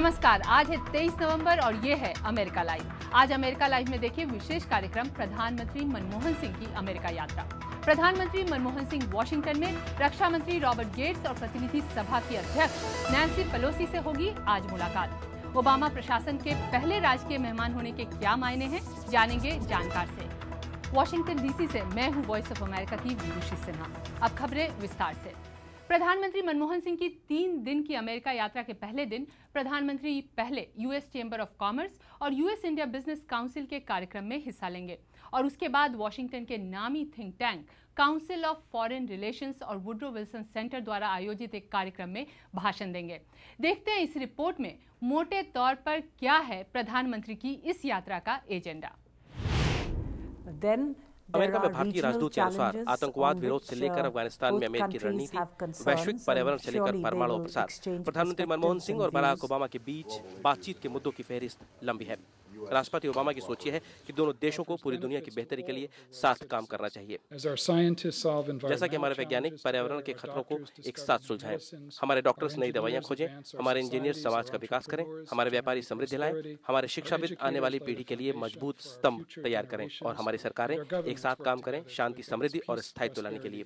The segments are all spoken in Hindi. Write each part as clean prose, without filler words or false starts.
नमस्कार, आज है 23 नवंबर और ये है अमेरिका लाइव। आज अमेरिका लाइव में देखिए विशेष कार्यक्रम प्रधानमंत्री मनमोहन सिंह की अमेरिका यात्रा। प्रधानमंत्री मनमोहन सिंह वॉशिंगटन में रक्षा मंत्री रॉबर्ट गेट्स और प्रतिनिधि सभा की अध्यक्ष नैन्सी पेलोसी से होगी आज मुलाकात। ओबामा प्रशासन के पहले राजकीय मेहमान होने के क्या मायने हैं, जानेंगे जानकार से। वॉशिंगटन डीसी से मैं हूं वॉइस ऑफ अमेरिका की विदुषी सिन्हा। अब खबरें विस्तार से। प्रधानमंत्री मनमोहन सिंह की 3 दिन की अमेरिका यात्रा के पहले दिन प्रधानमंत्री पहले यूएस चेंबर ऑफ कॉमर्स और यूएस इंडिया बिजनेस काउंसिल के कार्यक्रम में हिस्सा लेंगे और उसके बाद वॉशिंगटन के नामी think tank council of foreign relations और वुड्रो विल्सन सेंटर द्वारा आयोजित एक कार्यक्रम में भाषण देंगे। देखते हैं इस रिपोर्ट में मोटे तौर पर क्या है प्रधानमंत्री की इस यात्रा का एजेंडा। अमेरिका में भारतीय राजदूत के अनुसार आतंकवाद विरोध से लेकर अफगानिस्तान में अमेरिकी रणनीति, वैश्विक पर्यावरण से लेकर परमाणु प्रसार, प्रधानमंत्री मनमोहन सिंह और बराक ओबामा के बीच बातचीत के मुद्दों की फहरिस्त लंबी है। राष्ट्रपति ओबामा की सोच ये है कि दोनों देशों को पूरी दुनिया की बेहतरी के लिए साथ काम करना चाहिए। जैसा कि हमारे वैज्ञानिक पर्यावरण के खतरों को एक साथ सुलझाएं, हमारे डॉक्टर्स नई दवाइयां खोजें, हमारे इंजीनियर समाज का विकास करें, हमारे व्यापारी समृद्धि लाएं, हमारे शिक्षाविद आने वाली पीढ़ी के लिए मजबूत स्तंभ तैयार करें और हमारी सरकारें एक साथ काम करें शांति, समृद्धि और स्थायित्व लाने के लिए।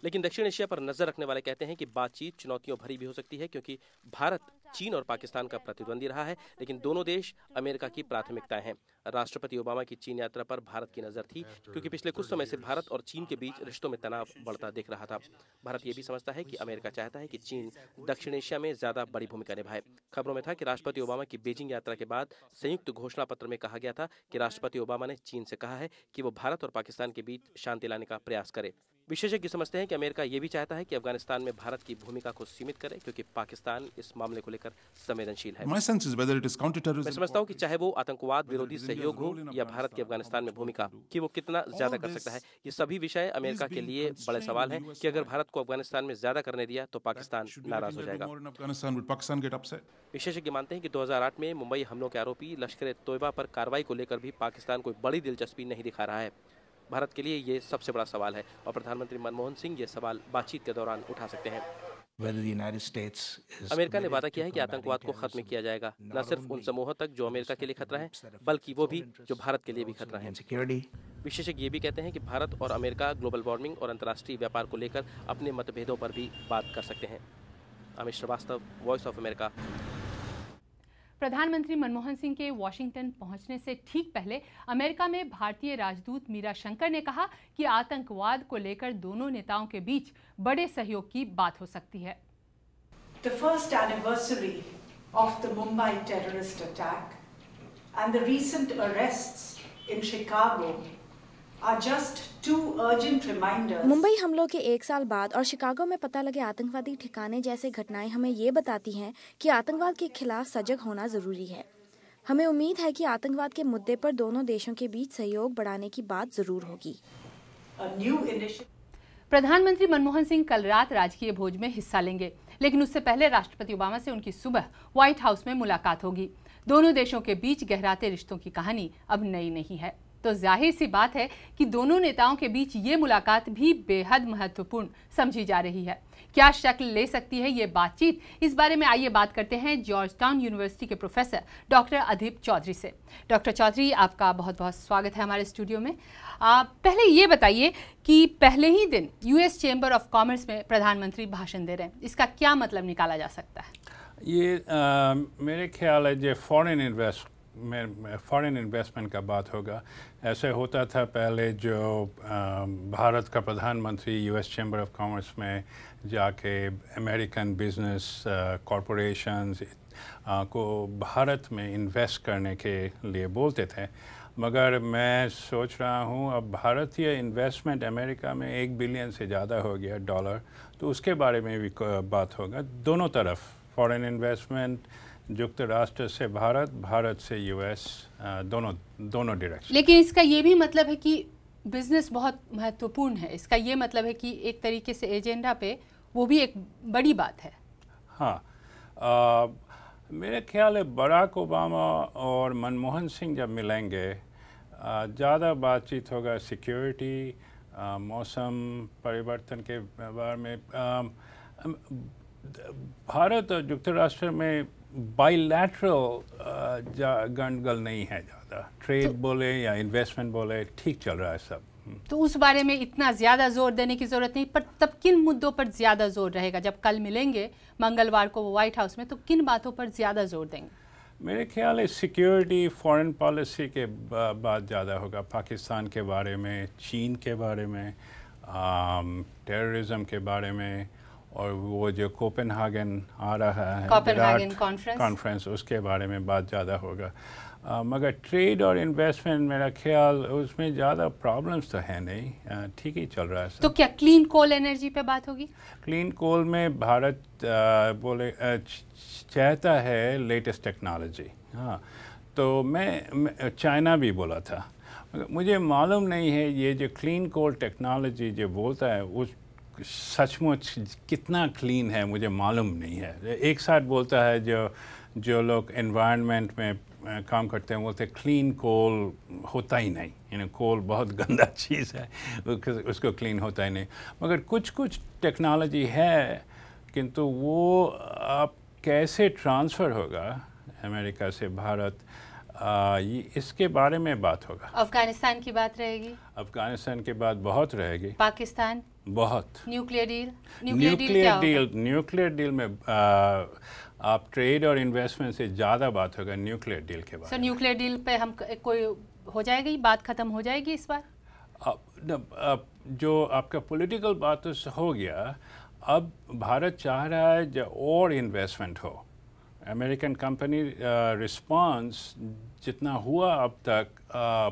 लेकिन दक्षिण एशिया पर नजर रखने वाले कहते हैं कि बातचीत चुनौतियों भरी भी हो सकती है, क्योंकि भारत चीन और पाकिस्तान का प्रतिद्वंदी रहा है, लेकिन दोनों देश अमेरिका की प्राथमिकताएं हैं। राष्ट्रपति ओबामा की चीन यात्रा पर भारत की नजर थी, क्योंकि पिछले कुछ समय से भारत और चीन के बीच रिश्तों में तनाव बढ़ता दिख रहा था। भारत ये भी समझता है कि अमेरिका चाहता है कि चीन दक्षिण एशिया में ज्यादा बड़ी भूमिका निभाए। खबरों में था कि राष्ट्रपति ओबामा की बीजिंग यात्रा के बाद संयुक्त घोषणा पत्र में कहा गया था कि राष्ट्रपति ओबामा ने चीन से कहा है कि वो भारत और पाकिस्तान के बीच शांति लाने का प्रयास करे। विशेषज्ञ समझते हैं कि अमेरिका ये भी चाहता है कि अफगानिस्तान में भारत की भूमिका को सीमित करे, क्योंकि पाकिस्तान इस मामले को लेकर संवेदनशील है। मैं समझता हूं कि चाहे वो आतंकवाद विरोधी सहयोग हो या भारत की अफगानिस्तान में भूमिका, कि वो कितना ज्यादा कर सकता है, ये सभी विषय अमेरिका के लिए बड़े सवाल हैं कि अगर भारत को अफगानिस्तान में ज्यादा करने दिया तो पाकिस्तान नाराज हो जाएगा। विशेषज्ञ मानते हैं कि 2008 में मुंबई हमलों के आरोपी लश्कर-ए-तोयबा पर कार्रवाई को लेकर भी पाकिस्तान कोई बड़ी दिलचस्पी नहीं दिखा रहा है। भारत के लिए ये सबसे बड़ा सवाल है और प्रधानमंत्री मनमोहन सिंह ये सवाल बातचीत के दौरान उठा सकते हैं। अमेरिका ने वादा किया है कि आतंकवाद को खत्म किया जाएगा, न सिर्फ उन समूहों तक जो अमेरिका के लिए खतरा है, बल्कि वो भी जो भारत के लिए भी खतरा है। विशेषज्ञ ये भी कहते हैं कि भारत और अमेरिका ग्लोबल वार्मिंग और अंतर्राष्ट्रीय व्यापार को लेकर अपने मतभेदों पर भी बात कर सकते हैं। Amit Srivastava, voice of America. प्रधानमंत्री मनमोहन सिंह के वॉशिंगटन पहुंचने से ठीक पहले अमेरिका में भारतीय राजदूत मीरा शंकर ने कहा कि आतंकवाद को लेकर दोनों नेताओं के बीच बड़े सहयोग की बात हो सकती है। The first anniversary of the Mumbai terrorist attack and the recent arrests in Chicago are just two urgent reminders. Mumbai हमलों के 1 साल बाद और शिकागो में पता लगे आतंकवादी ठिकाने जैसे घटनाएं हमें ये बताती हैं कि आतंकवाद के खिलाफ सजग होना जरूरी है। हमें उम्मीद है कि आतंकवाद के मुद्दे पर दोनों देशों के बीच सहयोग बढ़ाने की बात जरूर होगी। प्रधानमंत्री मनमोहन सिंह कल रात राजकीय भोज में हिस्सा लेंगे, लेकिन उससे पहले राष्ट्रपति ओबामा से उनकी सुबह व्हाइट हाउस में मुलाकात होगी। दोनों देशों के बीच गहराते रिश्तों की कहानी अब नई नहीं है, तो जाहिर सी बात है कि दोनों नेताओं के बीच ये मुलाकात भी बेहद महत्वपूर्ण समझी जा रही है। क्या शक्ल ले सकती है ये बातचीत, इस बारे में आइए बात करते हैं जॉर्ज टाउन यूनिवर्सिटी के प्रोफेसर डॉक्टर अदीप चौधरी से। डॉक्टर चौधरी, आपका बहुत बहुत स्वागत है हमारे स्टूडियो में। पहले ये बताइए कि पहले ही दिन यूएस चेंबर ऑफ कॉमर्स में प्रधानमंत्री भाषण दे रहे हैं, इसका क्या मतलब निकाला जा सकता है? ये मेरे ख्याल है जो फॉरेन इन्वेस्टमेंट का बात होगा। ऐसे होता था पहले, जो भारत का प्रधानमंत्री यूएस चैम्बर ऑफ कॉमर्स में जाके अमेरिकन बिजनेस कॉरपोरेशंस को भारत में इन्वेस्ट करने के लिए बोलते थे, मगर मैं सोच रहा हूँ अब भारतीय इन्वेस्टमेंट अमेरिका में $1 बिलियन से ज़्यादा हो गया डॉलर, तो उसके बारे में भी बात होगा। दोनों तरफ फॉरेन इन्वेस्टमेंट, संयुक्त राष्ट्र से भारत, भारत से यूएस, दोनों डायरेक्शन। लेकिन इसका ये भी मतलब है कि बिजनेस बहुत महत्वपूर्ण है, इसका ये मतलब है कि एक तरीके से एजेंडा पे वो भी एक बड़ी बात है। हाँ, मेरे ख्याल है बराक ओबामा और मनमोहन सिंह जब मिलेंगे ज़्यादा बातचीत होगा सिक्योरिटी, मौसम परिवर्तन के बारे में। भारत और संयुक्त राष्ट्र में बाइलैटरल गंडगोल नहीं है ज़्यादा। ट्रेड बोले या इन्वेस्टमेंट बोले ठीक चल रहा है सब। तो उस बारे में इतना ज़्यादा जोर देने की ज़रूरत नहीं, पर तब किन मुद्दों पर ज़्यादा जोर रहेगा? जब कल मिलेंगे मंगलवार को व्हाइट हाउस में, तो किन बातों पर ज़्यादा जोर देंगे? मेरे ख्याल है सिक्योरिटी, फॉरेन पॉलिसी के बात ज़्यादा होगा। पाकिस्तान के बारे में, चीन के बारे में, टेररिज्म के बारे में, और वो जो कोपेनहेगन आ रहा है कोपेनहेगन कॉन्फ्रेंस, उसके बारे में बात ज़्यादा होगा। मगर ट्रेड और इन्वेस्टमेंट मेरा ख्याल उसमें ज़्यादा प्रॉब्लम्स तो है नहीं, ठीक ही चल रहा है। तो क्या क्लीन कोल एनर्जी पे बात होगी? क्लीन कोल में भारत चाहता है लेटेस्ट टेक्नोलॉजी। हाँ, तो मैं चाइना भी बोला था, मुझे मालूम नहीं है ये जो क्लीन कोल टेक्नोलॉजी जो बोलता है उस सचमुच कितना क्लीन है, मुझे मालूम नहीं है। एक साथ बोलता है जो लोग एनवायरनमेंट में काम करते हैं बोलते हैं क्लीन कोल होता ही नहीं, कोल बहुत गंदा चीज़ है, उसको क्लीन होता ही नहीं। मगर कुछ टेक्नोलॉजी है, किंतु वो आप कैसे ट्रांसफ़र होगा अमेरिका से भारत, इसके बारे में बात होगा। अफगानिस्तान की बात रहेगी? अफगानिस्तान की बात बहुत रहेगी। पाकिस्तान? बहुत। न्यूक्लियर डील में आप ट्रेड और इन्वेस्टमेंट से ज़्यादा बात होगा न्यूक्लियर डील के बारे में। न्यूक्लियर डील पे हम कोई हो जाएगी, बात ख़त्म हो जाएगी इस बार? जो आपका पॉलिटिकल बात तो हो गया, अब भारत चाह रहा है जो और इन्वेस्टमेंट हो। अमेरिकन कंपनी रिस्पांस जितना हुआ अब तक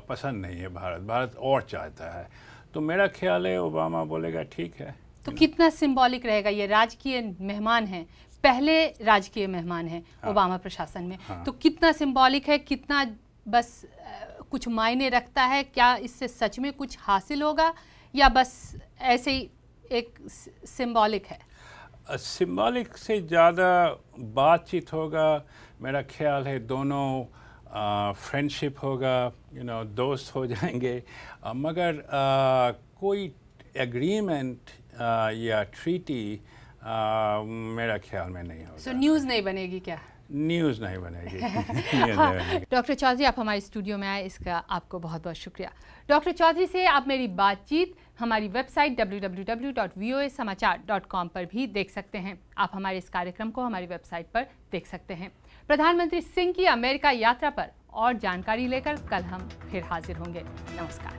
पसंद नहीं है भारत और चाहता है। तो मेरा ख्याल है ओबामा बोलेगा ठीक है। तो कितना सिंबॉलिक रहेगा? ये राजकीय मेहमान हैं, पहले राजकीय मेहमान हैं ओबामा प्रशासन में। तो कितना सिंबॉलिक है, कितना बस कुछ मायने रखता है? क्या इससे सच में कुछ हासिल होगा या बस ऐसे ही एक सिंबॉलिक है? सिंबॉलिक से ज़्यादा बातचीत होगा मेरा ख्याल है। दोनों फ्रेंडशिप होगा, दोस्त हो जाएंगे, मगर कोई एग्रीमेंट या ट्रीटी मेरा ख्याल में नहीं होगा। सो न्यूज़ नहीं बनेगी क्या? न्यूज़ नहीं बनेगी। डॉक्टर चौधरी, आप हमारे स्टूडियो में आए, इसका आपको बहुत बहुत शुक्रिया। डॉक्टर चौधरी से आप मेरी बातचीत हमारी वेबसाइट www.voasamachaar.com पर भी देख सकते हैं। आप हमारे इस कार्यक्रम को हमारी वेबसाइट पर देख सकते हैं। प्रधानमंत्री सिंह की अमेरिका यात्रा पर और जानकारी लेकर कल हम फिर हाजिर होंगे। नमस्कार।